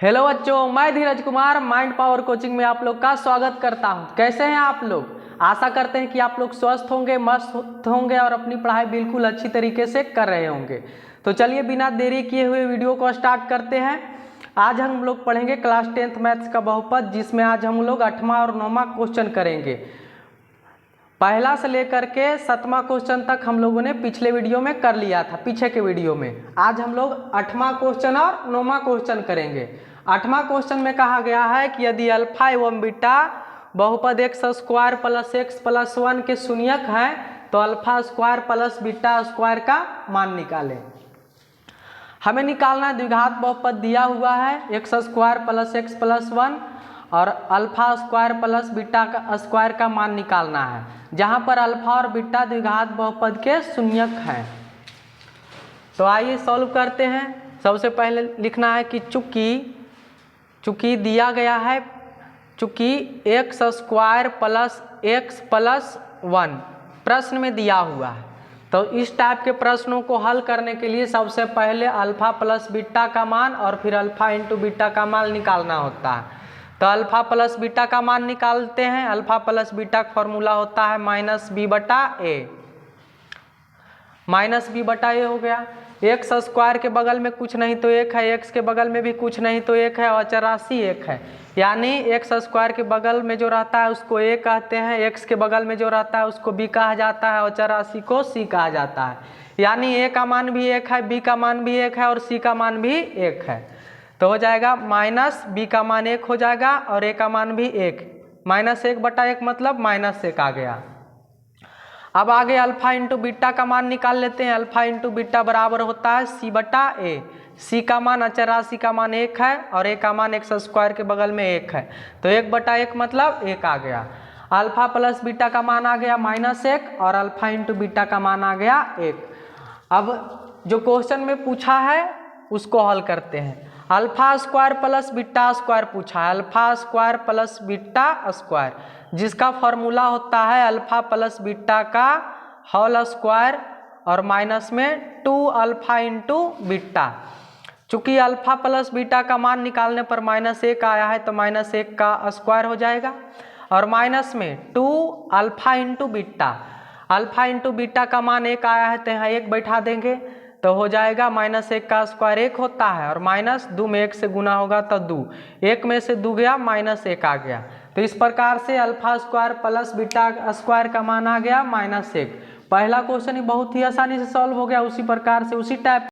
Hello बच्चों, मैं धीरज Kumar mind power coaching में आप लोग का स्वागत करता हूं। कैसे हैं आप लोग? आशा करते हैं कि आप लोग स्वस्थ होंगे, मस्त होंगे और अपनी पढ़ाई बिल्कुल अच्छी तरीके से कर रहे होंगे। तो चलिए बिना देरी किए हुए वीडियो को स्टार्ट करते हैं। आज हम लोग पढ़ेंगे क्लास 10th मैथ्स का बहुपद, जिसमें आज हम लोग 8वां और 9वां क्वेश्चन करेंगे। पहला से लेकर के 7वां क्वेश्चन तक हम लोगों ने पिछले वीडियो में कर लिया था, पीछे के वीडियो में। आज हम लोग 8वां क्वेश्चन और 9वां क्वेश्चन करेंगे। 8वां क्वेश्चन में कहा गया है कि यदि अल्फा एवं बीटा बहुपद x square plus x plus 1 के शून्यक हैं तो alpha square plus beta square का मान निकालें। हमें निकालना द्विघात बहुपद दिया हुआ है x square plus x plus 1 और अल्फा स्क्वायर प्लस बीटा का स्क्वायर का मान निकालना है, जहां पर अल्फा और बीटा द्विघात बहुपद के शून्यक हैं। तो आइए सॉल्व करते हैं। सबसे पहले लिखना है कि चूंकि दिया गया है, चूंकि x square plus x plus 1 प्रश्न में दिया हुआ है, तो इस टाइप के प्रश्नों को हल करने के लिए सबसे पहले अल्फा प्लस बीटा का मान और फिर अल्फा इंटू बीटा का मान निकालना होता है। तो अल्फा प्लस बीटा का मान निकालते हैं। अल्फा प्लस बीटा का फॉर्मूला होता है माइनस बी बटा ए। माइनस बी बटा ए हो गया। एक्स स्क्वायर के बगल में कुछ नहीं तो एक है, एक्स के बगल में भी कुछ नहीं तो एक है और चौरासी एक है, यानी एक्स स्क्वायर के बगल में जो रहता है उसको ए कहते हैं, एक्स के बगल में जो रहता है उसको बी कहा जाता है और चौरासी को सी कहा जाता है। यानी ए का मान भी एक है, बी का मान भी एक है और सी का मान भी एक है। तो हो जाएगा माइनस बी का मान 1 हो जाएगा और ए का मान भी 1। माइनस 1 बटा 1 मतलब माइनस 1 आ गया। अब आगे अल्फा इंटू बीटा का मान निकाल लेते हैं। अल्फा इंटू बीटा बराबर होता है सी बटा ए। सी का मान चौरासी का मान 1 है और ए का मान एक्स स्क्वायर के बगल में 1 है, तो 1 बटा 1 मतलब 1 आ गया। अल्फा प्लस बीटा का मान आ गया माइनस 1 और अल्फा इंटू बीटा का मान आ गया 1। अब जो क्वेश्चन में पूछा है उसको हल करते हैं। Alpha square plus beta square पूछा है, alpha square plus beta square, जिसका फॉर्मूला होता है अल्फा प्लस बीटा का होल स्क्वायर और माइनस में 2 अल्फा इंटू बीटा। चूंकि अल्फा प्लस बीटा का मान निकालने पर माइनस 1 आया है तो माइनस 1 का स्क्वायर हो जाएगा और माइनस में 2 alpha into beta. Alpha into beta का मान 1 आया है तो यहाँ 1 बैठा देंगे तो हो जाएगा माइनस 1 का स्क्वायर 1 होता है और माइनस 2 में 1 से गुना होगा तो 2, 1 में से 2 गया माइनस 1 आ गया। तो इस प्रकार से alpha square plus beta square का मान आ गया माइनस 1। पहला क्वेश्चन ही बहुत ही आसानी से सॉल्व हो गया। उसी प्रकार से उसी टाइप